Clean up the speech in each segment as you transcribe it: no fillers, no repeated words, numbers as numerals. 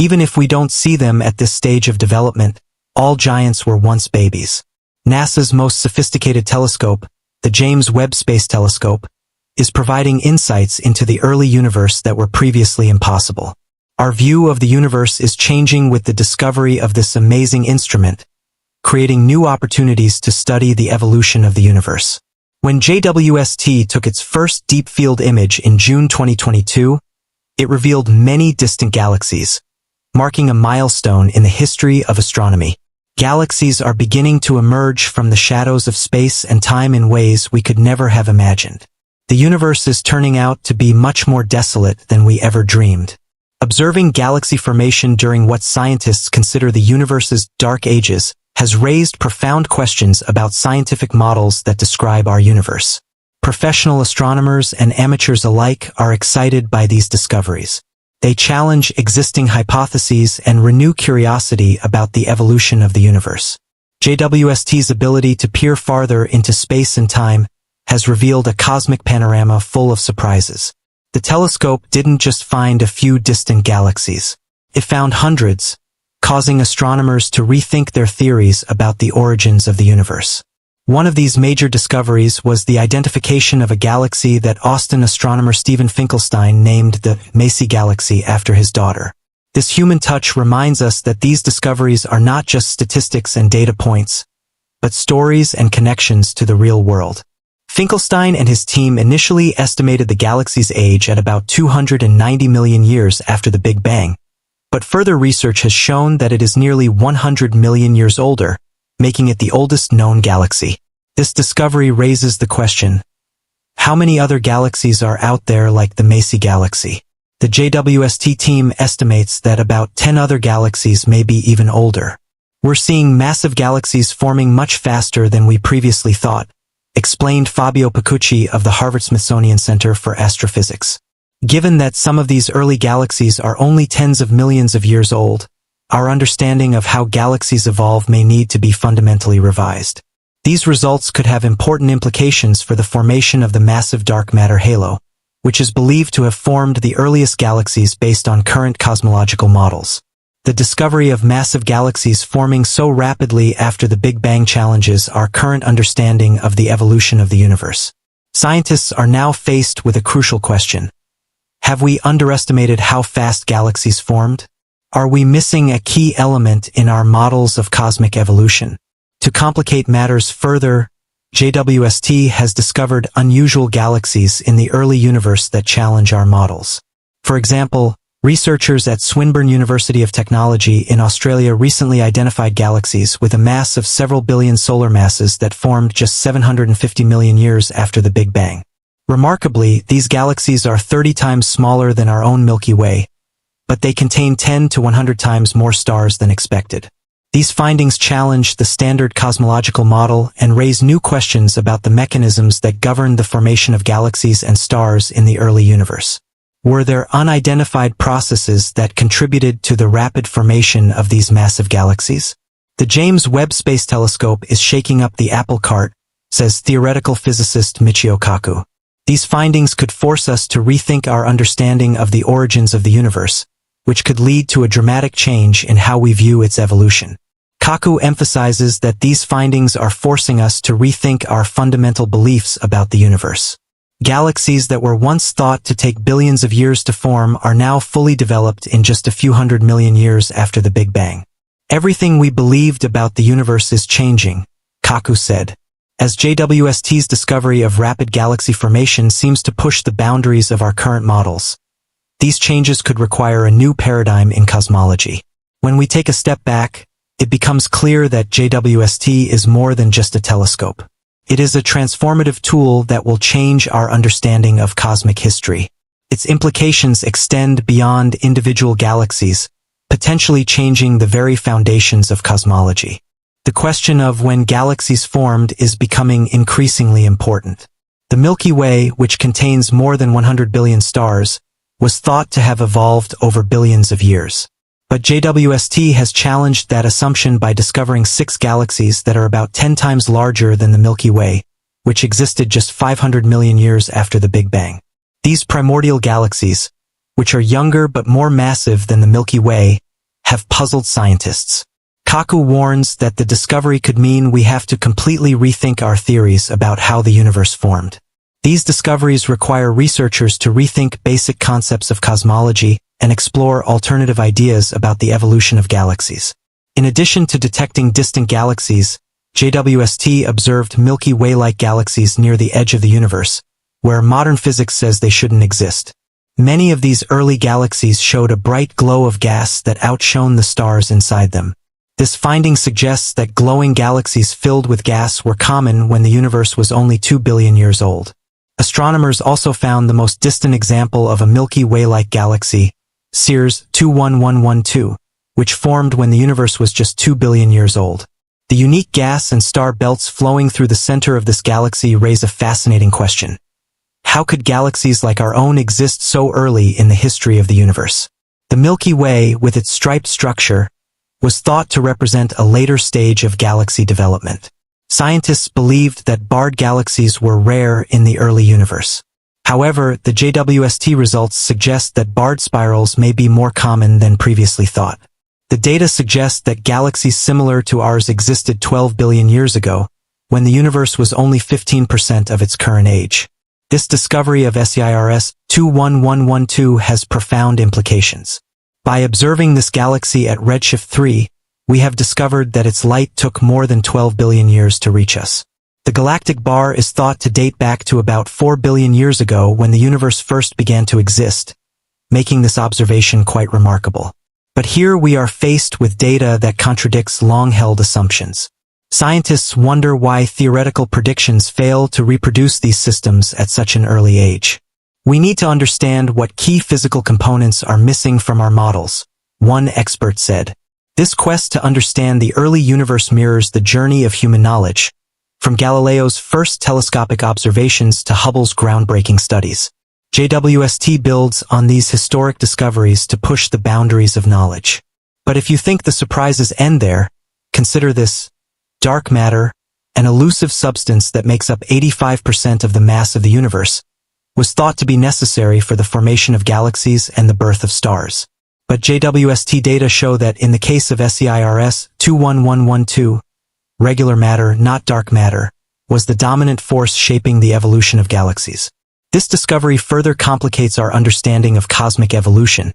Even if we don't see them at this stage of development, all giants were once babies. NASA's most sophisticated telescope, the James Webb Space Telescope, is providing insights into the early universe that were previously impossible. Our view of the universe is changing with the discovery of this amazing instrument, creating new opportunities to study the evolution of the universe. When JWST took its first deep field image in June 2022, it revealed many distant galaxies, marking a milestone in the history of astronomy. Galaxies are beginning to emerge from the shadows of space and time in ways we could never have imagined. The universe is turning out to be much more desolate than we ever dreamed. Observing galaxy formation during what scientists consider the universe's dark ages has raised profound questions about scientific models that describe our universe. Professional astronomers and amateurs alike are excited by these discoveries. They challenge existing hypotheses and renew curiosity about the evolution of the universe. JWST's ability to peer farther into space and time has revealed a cosmic panorama full of surprises. The telescope didn't just find a few distant galaxies. It found hundreds, causing astronomers to rethink their theories about the origins of the universe. One of these major discoveries was the identification of a galaxy that Austin astronomer Stephen Finkelstein named the Macy Galaxy after his daughter. This human touch reminds us that these discoveries are not just statistics and data points, but stories and connections to the real world. Finkelstein and his team initially estimated the galaxy's age at about 290 million years after the Big Bang, but further research has shown that it is nearly 100 million years older, making it the oldest known galaxy. This discovery raises the question, how many other galaxies are out there like the Macy Galaxy? The JWST team estimates that about 10 other galaxies may be even older. We're seeing massive galaxies forming much faster than we previously thought, explained Fabio Picucci of the Harvard-Smithsonian Center for Astrophysics. Given that some of these early galaxies are only tens of millions of years old, our understanding of how galaxies evolve may need to be fundamentally revised. These results could have important implications for the formation of the massive dark matter halo, which is believed to have formed the earliest galaxies based on current cosmological models. The discovery of massive galaxies forming so rapidly after the Big Bang challenges our current understanding of the evolution of the universe. Scientists are now faced with a crucial question. Have we underestimated how fast galaxies formed? Are we missing a key element in our models of cosmic evolution? To complicate matters further, JWST has discovered unusual galaxies in the early universe that challenge our models. For example, researchers at Swinburne University of Technology in Australia recently identified galaxies with a mass of several billion solar masses that formed just 750 million years after the Big Bang. Remarkably, these galaxies are 30 times smaller than our own Milky Way, but they contain 10 to 100 times more stars than expected. These findings challenge the standard cosmological model and raise new questions about the mechanisms that govern the formation of galaxies and stars in the early universe. Were there unidentified processes that contributed to the rapid formation of these massive galaxies? The James Webb Space Telescope is shaking up the apple cart, says theoretical physicist Michio Kaku. These findings could force us to rethink our understanding of the origins of the universe, which could lead to a dramatic change in how we view its evolution. Kaku emphasizes that these findings are forcing us to rethink our fundamental beliefs about the universe. Galaxies that were once thought to take billions of years to form are now fully developed in just a few 100 million years after the Big Bang. Everything we believed about the universe is changing, Kaku said, as JWST's discovery of rapid galaxy formation seems to push the boundaries of our current models. These changes could require a new paradigm in cosmology. When we take a step back, it becomes clear that JWST is more than just a telescope. It is a transformative tool that will change our understanding of cosmic history. Its implications extend beyond individual galaxies, potentially changing the very foundations of cosmology. The question of when galaxies formed is becoming increasingly important. The Milky Way, which contains more than 100 billion stars, was thought to have evolved over billions of years. But JWST has challenged that assumption by discovering 6 galaxies that are about 10 times larger than the Milky Way, which existed just 500 million years after the Big Bang. These primordial galaxies, which are younger but more massive than the Milky Way, have puzzled scientists. Kaku warns that the discovery could mean we have to completely rethink our theories about how the universe formed. These discoveries require researchers to rethink basic concepts of cosmology and explore alternative ideas about the evolution of galaxies. In addition to detecting distant galaxies, JWST observed Milky Way-like galaxies near the edge of the universe, where modern physics says they shouldn't exist. Many of these early galaxies showed a bright glow of gas that outshone the stars inside them. This finding suggests that glowing galaxies filled with gas were common when the universe was only 2 billion years old. Astronomers also found the most distant example of a Milky Way-like galaxy, Sears 21112, which formed when the universe was just 2 billion years old. The unique gas and star belts flowing through the center of this galaxy raise a fascinating question. How could galaxies like our own exist so early in the history of the universe? The Milky Way, with its striped structure, was thought to represent a later stage of galaxy development. Scientists believed that barred galaxies were rare in the early universe. However, the JWST results suggest that barred spirals may be more common than previously thought. The data suggest that galaxies similar to ours existed 12 billion years ago, when the universe was only 15% of its current age. This discovery of SEIRS 21112 has profound implications. By observing this galaxy at redshift 3, we have discovered that its light took more than 12 billion years to reach us. The galactic bar is thought to date back to about 4 billion years ago when the universe first began to exist, making this observation quite remarkable. But here we are faced with data that contradicts long-held assumptions. Scientists wonder why theoretical predictions fail to reproduce these systems at such an early age. We need to understand what key physical components are missing from our models, one expert said. This quest to understand the early universe mirrors the journey of human knowledge, from Galileo's first telescopic observations to Hubble's groundbreaking studies. JWST builds on these historic discoveries to push the boundaries of knowledge. But if you think the surprises end there, consider this: dark matter, an elusive substance that makes up 85% of the mass of the universe, was thought to be necessary for the formation of galaxies and the birth of stars. But JWST data show that in the case of SEIRS 21112, regular matter, not dark matter, was the dominant force shaping the evolution of galaxies. This discovery further complicates our understanding of cosmic evolution,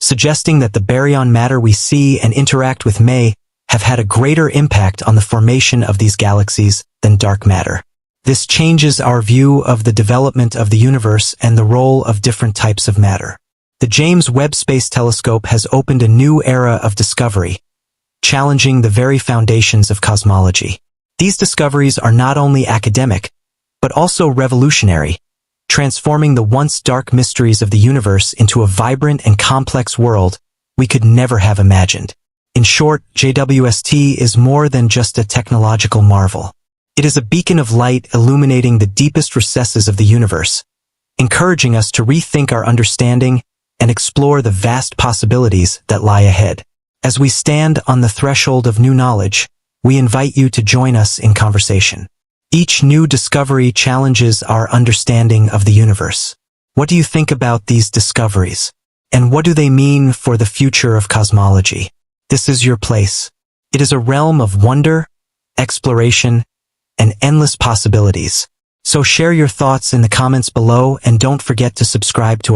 suggesting that the baryon matter we see and interact with may have had a greater impact on the formation of these galaxies than dark matter. This changes our view of the development of the universe and the role of different types of matter. The James Webb Space Telescope has opened a new era of discovery, challenging the very foundations of cosmology. These discoveries are not only academic, but also revolutionary, transforming the once dark mysteries of the universe into a vibrant and complex world we could never have imagined. In short, JWST is more than just a technological marvel. It is a beacon of light illuminating the deepest recesses of the universe, encouraging us to rethink our understanding and explore the vast possibilities that lie ahead. As we stand on the threshold of new knowledge, we invite you to join us in conversation. Each new discovery challenges our understanding of the universe. What do you think about these discoveries? And what do they mean for the future of cosmology? This is your place. It is a realm of wonder, exploration, and endless possibilities. So share your thoughts in the comments below and don't forget to subscribe to our